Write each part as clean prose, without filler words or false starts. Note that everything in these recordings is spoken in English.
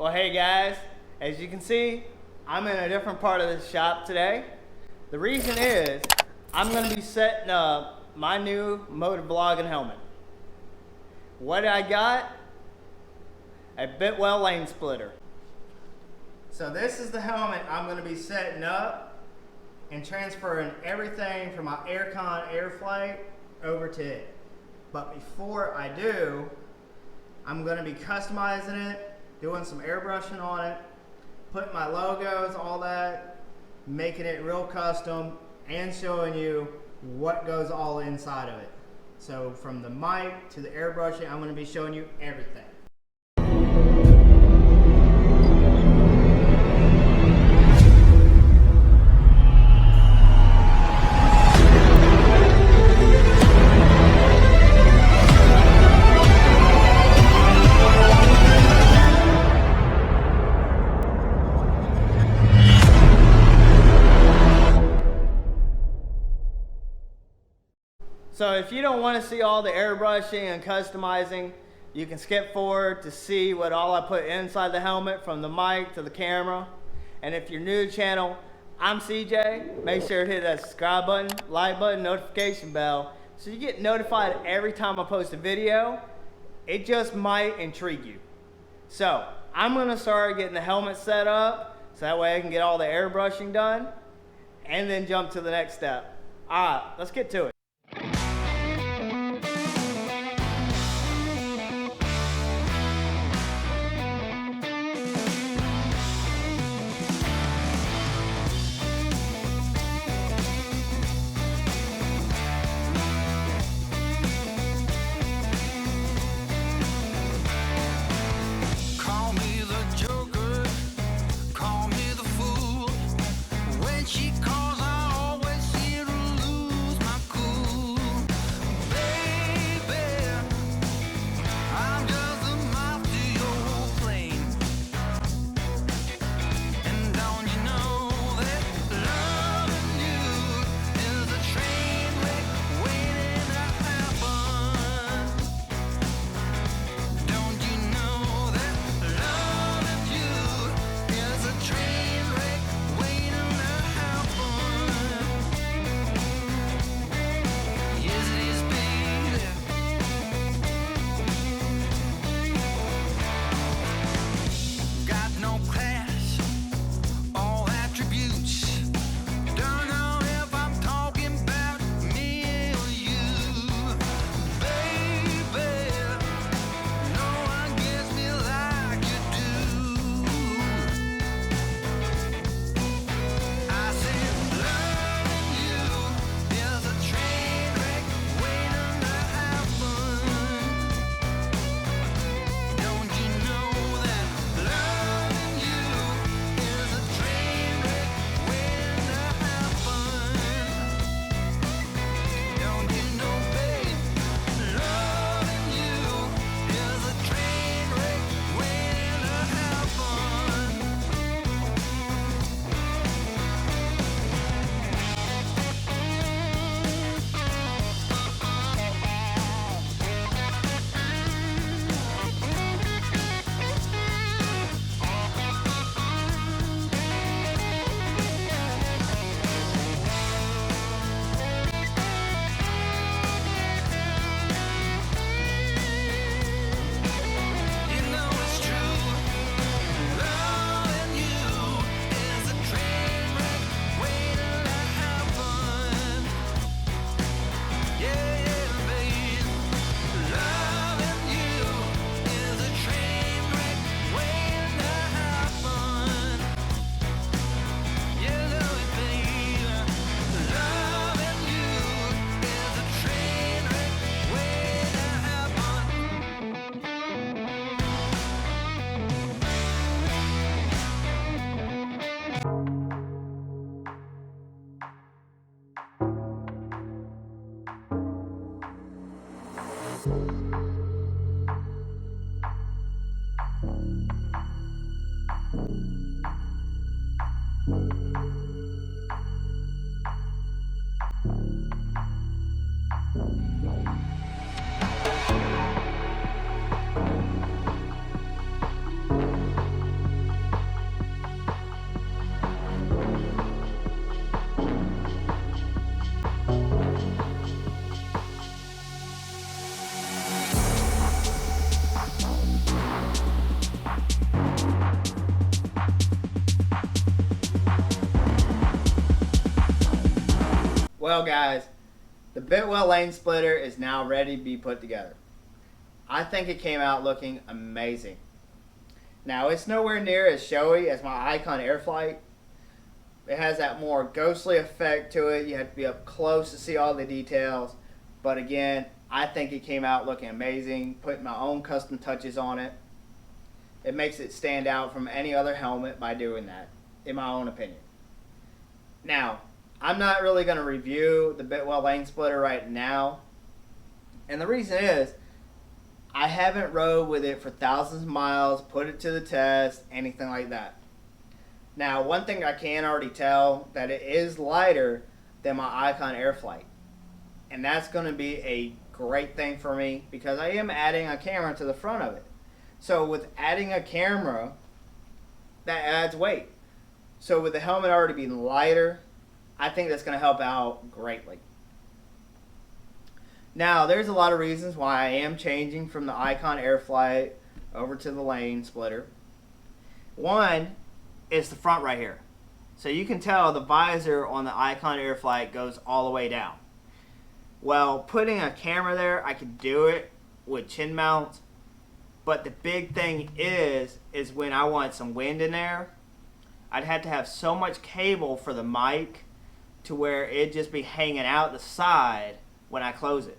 Well, hey guys, as you can see, I'm in a different part of the shop today. The reason is I'm going to be setting up my new Motovlog helmet. What I got? A biltwell lane splitter. So this is the helmet I'm going to be setting up and transferring everything from my aircon airflight over to it. But before I do, I'm going to be customizing it, doing some airbrushing on it, putting my logos, all that, making it real custom, and showing you what goes all inside of it. So from the mic to the airbrushing, I'm going to be showing you everything. So if you don't want to see all the airbrushing and customizing, you can skip forward to see what all I put inside the helmet, from the mic to the camera. And if you're new to the channel, I'm CJ. Make sure to hit that subscribe button, like button, notification bell, so you get notified every time I post a video. It just might intrigue you. So I'm going to start getting the helmet set up, so that way I can get all the airbrushing done, and then jump to the next step. All right, let's get to it. Well guys, the Bitwell lane splitter is now ready to be put together. I think it came out looking amazing. Now it's nowhere near as showy as my Icon Airflight. It has that more ghostly effect to it. You have to be up close to see all the details. But again, I think it came out looking amazing, putting my own custom touches on it. It makes it stand out from any other helmet by doing that, in my own opinion. Now, I'm not really going to review the Bitwell lane splitter right now. And the reason is, I haven't rode with it for thousands of miles, put it to the test, anything like that. Now, one thing I can already tell, that it is lighter than my Icon Airflight. And that's going to be a great thing for me because I am adding a camera to the front of it. So with adding a camera, that adds weight. So with the helmet already being lighter, I think that's going to help out greatly. Now, there's a lot of reasons why I am changing from the Icon Airflight over to the lane splitter. One is the front right here. So you can tell the visor on the Icon Airflight goes all the way down. Well, putting a camera there, I could do it with chin mounts. But the big thing is when I want some wind in there, I'd have to have so much cable for the mic to where it'd just be hanging out the side when I close it.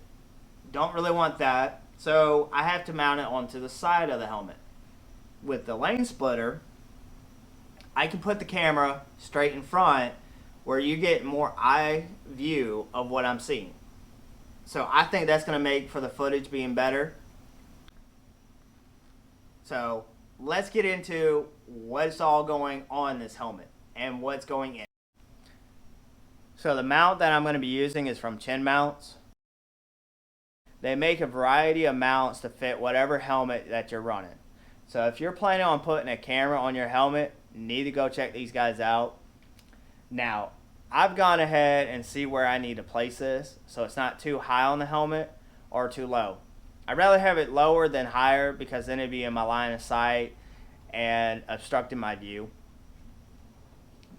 Don't really want that, so I have to mount it onto the side of the helmet. With the lane splitter, I can put the camera straight in front where you get more eye view of what I'm seeing. So I think that's going to make for the footage being better. So let's get into what's all going on this helmet and what's going in. So the mount that I'm going to be using is from Chin Mounts. They make a variety of mounts to fit whatever helmet that you're running. So if you're planning on putting a camera on your helmet, you need to go check these guys out. Now, I've gone ahead and see where I need to place this so it's not too high on the helmet or too low. I'd rather have it lower than higher because then it'd be in my line of sight and obstructing my view.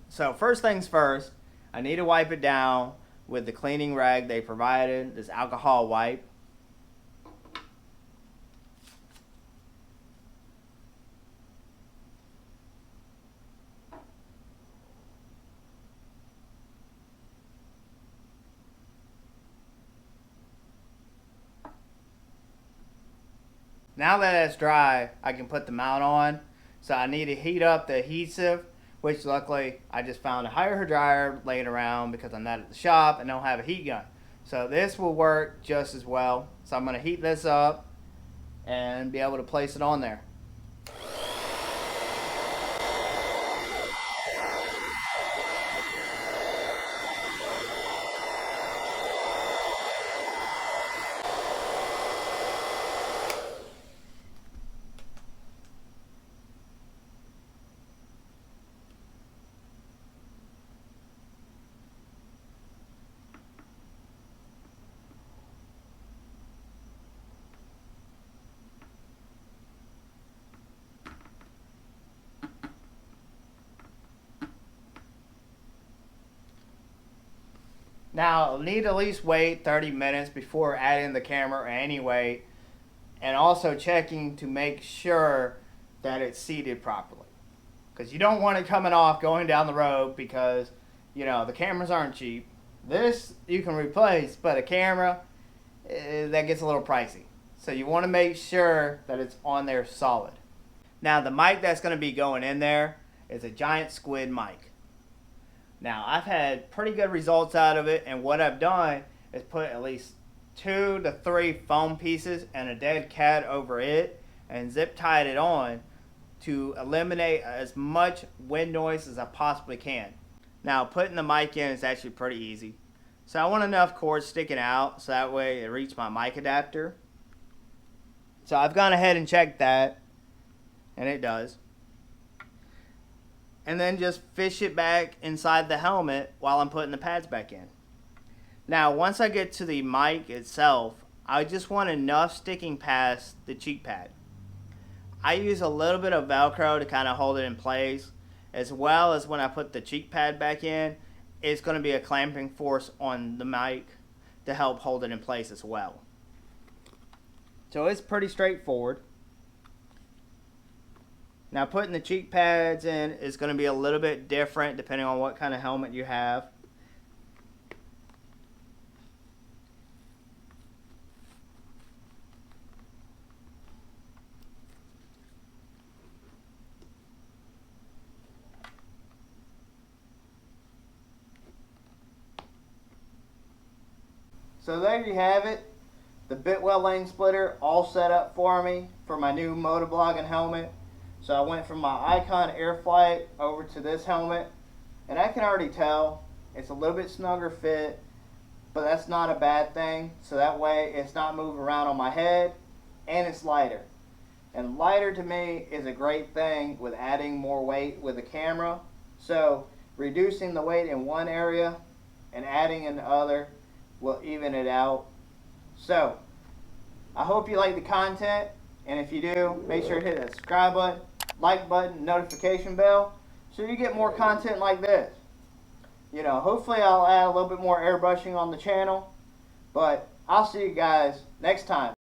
So first things first, I need to wipe it down with the cleaning rag they provided, this alcohol wipe. Now that it's dry, I can put the mount on. So I need to heat up the adhesive, which luckily I just found a higher dryer laying around because I'm not at the shop and don't have a heat gun. So this will work just as well. So I'm going to heat this up and be able to place it on there. Now, I'll need to at least wait 30 minutes before adding the camera anyway, and also checking to make sure that it's seated properly. Because you don't want it coming off going down the road because, you know, the cameras aren't cheap. This you can replace, but a camera, that gets a little pricey. So you want to make sure that it's on there solid. Now, the mic that's going to be going in there is a giant squid mic. Now, I've had pretty good results out of it, and what I've done is put at least 2 to 3 foam pieces and a dead cat over it and zip tied it on to eliminate as much wind noise as I possibly can. Now, putting the mic in is actually pretty easy. So I want enough cords sticking out so that way it reaches my mic adapter. So I've gone ahead and checked that, and it does. And then just fish it back inside the helmet while I'm putting the pads back in. Now, once I get to the mic itself, I just want enough sticking past the cheek pad. I use a little bit of Velcro to kind of hold it in place, as well as when I put the cheek pad back in, is going to be a clamping force on the mic to help hold it in place as well. So it's pretty straightforward. Now putting the cheek pads in is going to be a little bit different depending on what kind of helmet you have. So there you have it, the biltwell lane splitter all set up for me for my new Motovlog helmet. So I went from my Icon Airflight over to this helmet, and I can already tell it's a little bit snugger fit, but that's not a bad thing. So that way it's not moving around on my head, and it's lighter. And lighter to me is a great thing with adding more weight with the camera. So reducing the weight in one area and adding in the other will even it out. So I hope you like the content, and if you do, make sure to hit that subscribe button, like button, notification bell, so you get more content like this. You know, hopefully I'll add a little bit more airbrushing on the channel, but I'll see you guys next time.